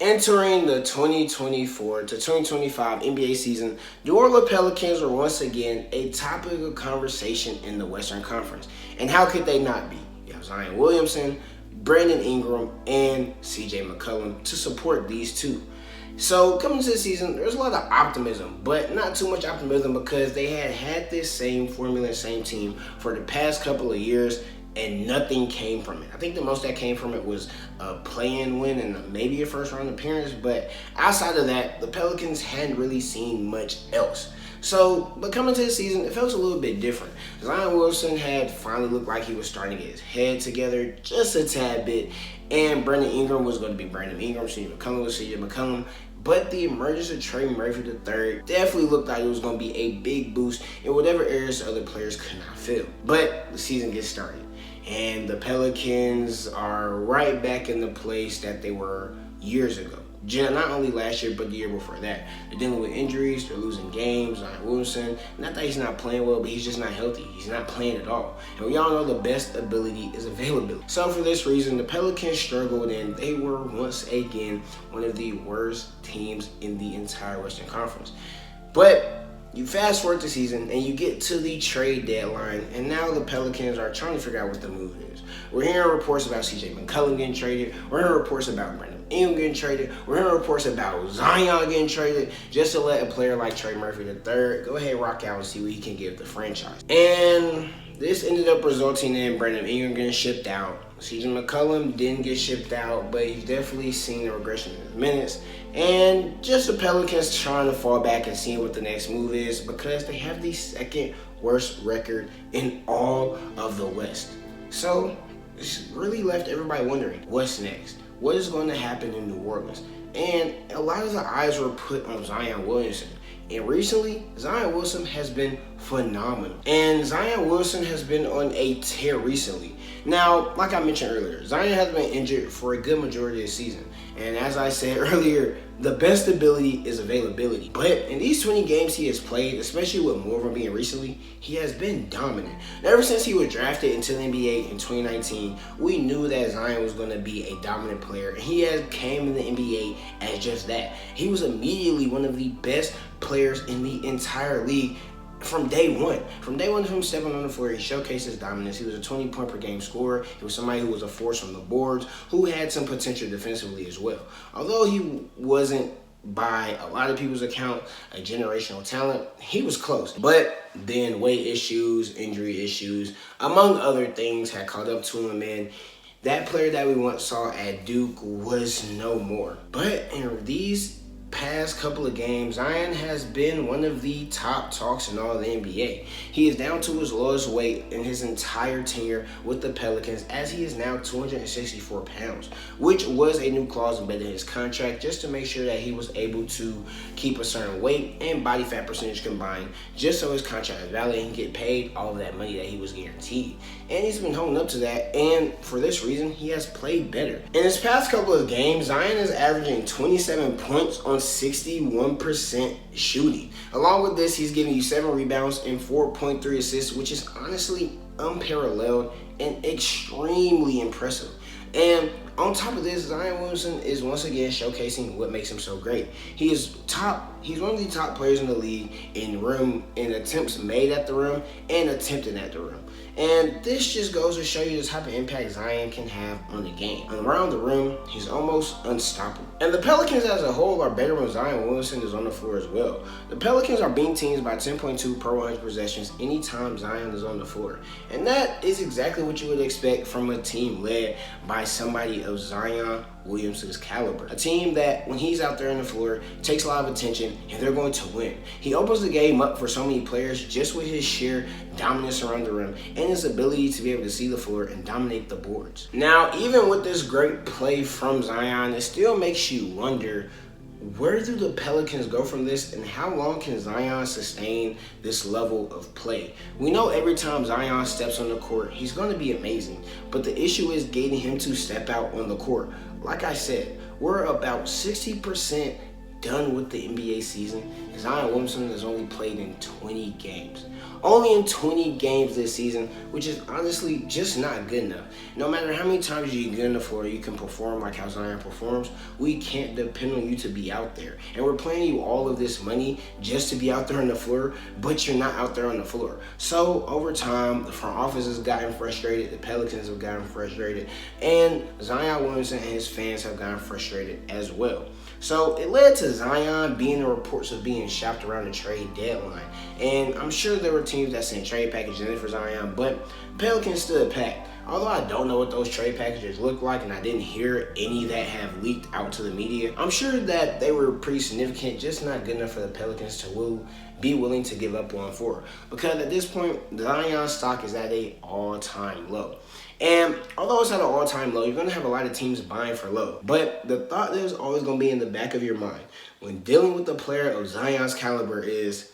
Entering the 2024 to 2025 NBA season, New Orleans Pelicans are once again a topic of conversation in the Western Conference. And how could they not be? You have Zion Williamson, Brandon Ingram, and CJ McCollum to support these two. So coming to the season, there's a lot of optimism, but not too much optimism because they had this same formula, same team for the past couple of years, and nothing came from it. I think the most that came from it was a play-in win and maybe a first-round appearance, but outside of that, the Pelicans hadn't really seen much else. So, but coming to the season, it felt a little bit different. Zion Wilson had finally looked like he was starting to get his head together just a tad bit, and Brandon Ingram was going to be Brandon Ingram, CJ McCollum was CJ McCollum. But the emergence of Trey Murphy III definitely looked like it was going to be a big boost in whatever areas other players could not fill. But the season gets started, and the Pelicans are right back in the place that they were years ago. Not only last year, but the year before that. They're dealing with injuries, they're losing games. Zion Williamson, not that he's not playing well, but he's just not healthy. He's not playing at all. And we all know the best ability is availability. So for this reason, the Pelicans struggled, and they were once again one of the worst teams in the entire Western Conference. But you fast forward the season and you get to the trade deadline, and now the Pelicans are trying to figure out what the move is. We're hearing reports about CJ McCollum getting traded. We're hearing reports about Brandon Ingram getting traded. We're hearing reports about Zion getting traded just to let a player like Trey Murphy III go ahead and rock out and see what he can give the franchise. And this ended up resulting in Brandon Ingram getting shipped out. CJ McCollum didn't get shipped out, but he's definitely seen a regression in his minutes. And just the Pelicans trying to fall back and seeing what the next move is, because they have the second worst record in all of the West. So it's really left everybody wondering, what's next? What is going to happen in New Orleans? And a lot of the eyes were put on Zion Williamson. And recently, Zion Wilson has been phenomenal. And Zion Wilson has been on a tear recently. Now, like I mentioned earlier, Zion has been injured for a good majority of the season. And as I said earlier, the best ability is availability. But in these 20 games he has played, especially with more of them being recently, he has been dominant. Ever since he was drafted into the NBA in 2019, we knew that Zion was going to be a dominant player. And he has came in the NBA as just that. He was immediately one of the best players in the entire league. From day one of him stepping on the floor, he showcased his dominance. He was a 20-point per game scorer. He was somebody who was a force on the boards, who had some potential defensively as well. Although he wasn't, by a lot of people's account, a generational talent, he was close. But then weight issues, injury issues, among other things, had caught up to him, and that player that we once saw at Duke was no more. But in these past couple of games, Zion has been one of the top talks in all of the NBA. He is down to his lowest weight in his entire tenure with the Pelicans, as he is now 264 pounds, which was a new clause embedded in his contract just to make sure that he was able to keep a certain weight and body fat percentage combined, just so his contract is valid and he can get paid all of that money that he was guaranteed. And he's been holding up to that, and for this reason, he has played better. In his past couple of games, Zion is averaging 27 points on 61% shooting. Along with this, he's giving you 7 rebounds and 4.3 assists, which is honestly unparalleled and extremely impressive. And on top of this, Zion Williamson is once again showcasing what makes him so great. He's one of the top players in the league in attempts made at the rim and attempted at the rim. And this just goes to show you the type of impact Zion can have on the game. And around the rim, he's almost unstoppable. And the Pelicans as a whole are better when Zion Williamson is on the floor as well. The Pelicans are beating teams by 10.2 per 100 possessions anytime Zion is on the floor. And that is exactly what you would expect from a team led by somebody of Zion Williamson's caliber. A team that, when he's out there on the floor, takes a lot of attention, and they're going to win. He opens the game up for so many players just with his sheer dominance around the rim and his ability to be able to see the floor and dominate the boards. Now, even with this great play from Zion, it still makes you wonder, where do the Pelicans go from this, and how long can Zion sustain this level of play? We know every time Zion steps on the court, he's going to be amazing, but the issue is getting him to step out on the court. Like I said, we're about 60% done with the NBA season, and Zion Williamson has only played in 20 games. Only in 20 games this season, which is honestly just not good enough. No matter how many times you get on the floor, you can perform like how Zion performs, we can't depend on you to be out there. And we're paying you all of this money just to be out there on the floor, but you're not out there on the floor. So over time, the front office has gotten frustrated, the Pelicans have gotten frustrated, and Zion Williamson and his fans have gotten frustrated as well. So it led to Zion being in reports of being shopped around the trade deadline. And I'm sure there were teams that sent trade packages in for Zion, but Pelicans stood pat. Although I don't know what those trade packages look like, and I didn't hear any that have leaked out to the media, I'm sure that they were pretty significant, just not good enough for the Pelicans to be willing to give up on for. Because at this point, Zion's stock is at an all-time low. And although it's at an all-time low, you're going to have a lot of teams buying for low. But the thought that is always going to be in the back of your mind when dealing with a player of Zion's caliber is,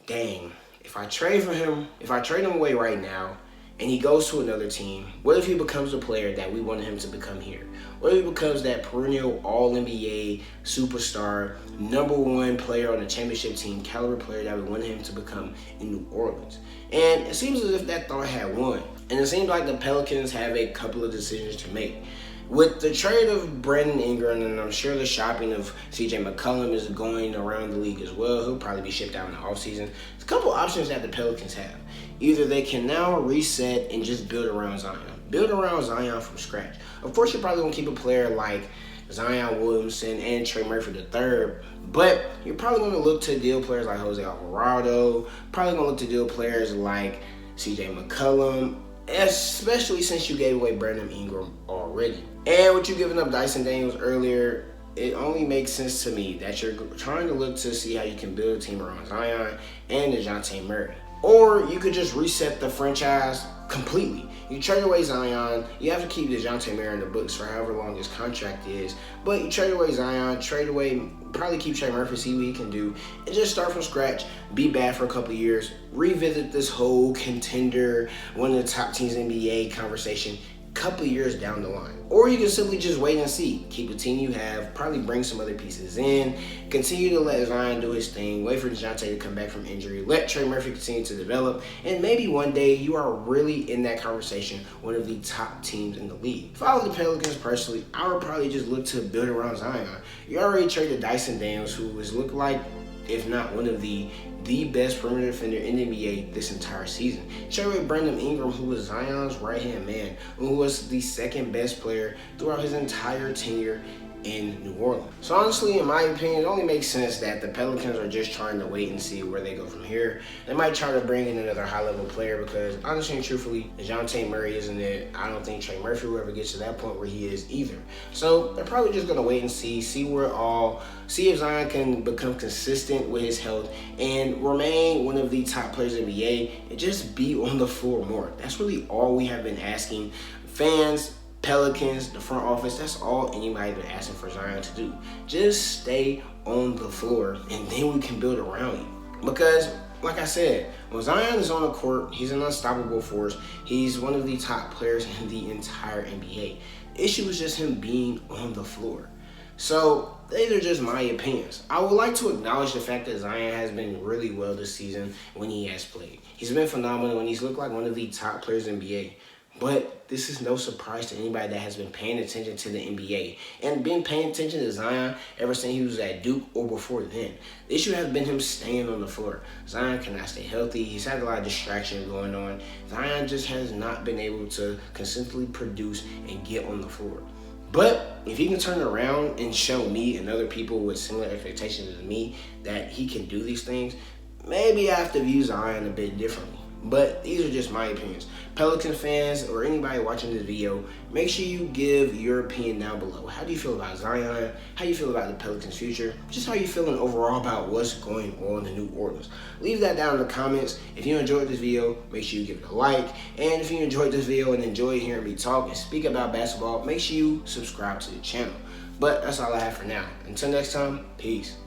dang, if I trade him away right now, and he goes to another team, what if he becomes a player that we wanted him to become here? What if he becomes that perennial All-NBA superstar, #1 player on the championship team, caliber player that we wanted him to become in New Orleans? And it seems as if that thought had won. And it seems like the Pelicans have a couple of decisions to make. With the trade of Brandon Ingram, and I'm sure the shopping of CJ McCollum is going around the league as well. He'll probably be shipped out in the offseason. There's a couple options that the Pelicans have. Either they can now reset and just build around Zion. Build around Zion from scratch. Of course, you're probably going to keep a player like Zion Williamson and Trey Murphy III, but you're probably going to look to deal players like Jose Alvarado, probably going to look to deal players like CJ McCollum, especially since you gave away Brandon Ingram already. And with you giving up Dyson Daniels earlier, it only makes sense to me that you're trying to look to see how you can build a team around Zion and DeJounte Murray. Or you could just reset the franchise completely. You trade away Zion, you have to keep DeJounte Murray in the books for however long his contract is, but you trade away Zion, probably keep Trey Murphy, see what he can do, and just start from scratch, be bad for a couple of years, revisit this whole contender, one of the top teams in the NBA conversation, couple of years down the line. Or you can simply just wait and see. Keep the team you have, probably bring some other pieces in, continue to let Zion do his thing, wait for DeJounte to come back from injury, let Trey Murphy continue to develop, and maybe one day you are really in that conversation, one of the top teams in the league. If I was the Pelicans personally, I would probably just look to build around Zion. You already traded Dyson Daniels, who has looked like, if not one of the best perimeter defender in the NBA this entire season. Trade Brandon Ingram, who was Zion's right-hand man, who was the second best player throughout his entire tenure in New Orleans. So honestly, in my opinion, it only makes sense that the Pelicans are just trying to wait and see where they go from here. They might try to bring in another high-level player because honestly and truthfully, DeJounte Murray isn't it. I don't think Trey Murphy will ever get to that point where he is either. So they're probably just going to wait and see if Zion can become consistent with his health and remain one of the top players in the NBA and just be on the floor more. That's really all we have been asking. Fans, Pelicans, the front office, that's all anybody's been asking for Zion to do. Just stay on the floor and then we can build around you. Because, like I said, when Zion is on the court, he's an unstoppable force. He's one of the top players in the entire NBA. The issue is just him being on the floor. So, these are just my opinions. I would like to acknowledge the fact that Zion has been really well this season when he has played. He's been phenomenal and he's looked like one of the top players in the NBA. But this is no surprise to anybody that has been paying attention to the NBA and been paying attention to Zion ever since he was at Duke or before then. The issue has been him staying on the floor. Zion cannot stay healthy. He's had a lot of distractions going on. Zion just has not been able to consistently produce and get on the floor. But if he can turn around and show me and other people with similar expectations as me that he can do these things, maybe I have to view Zion a bit differently. But these are just my opinions. Pelican fans or anybody watching this video, make sure you give your opinion down below. How do you feel about Zion? How do you feel about the Pelicans' future? Just how you feeling overall about what's going on in New Orleans. Leave that down in the comments. If you enjoyed this video, make sure you give it a like. And if you enjoyed this video and enjoyed hearing me talk and speak about basketball, make sure you subscribe to the channel. But that's all I have for now. Until next time, peace.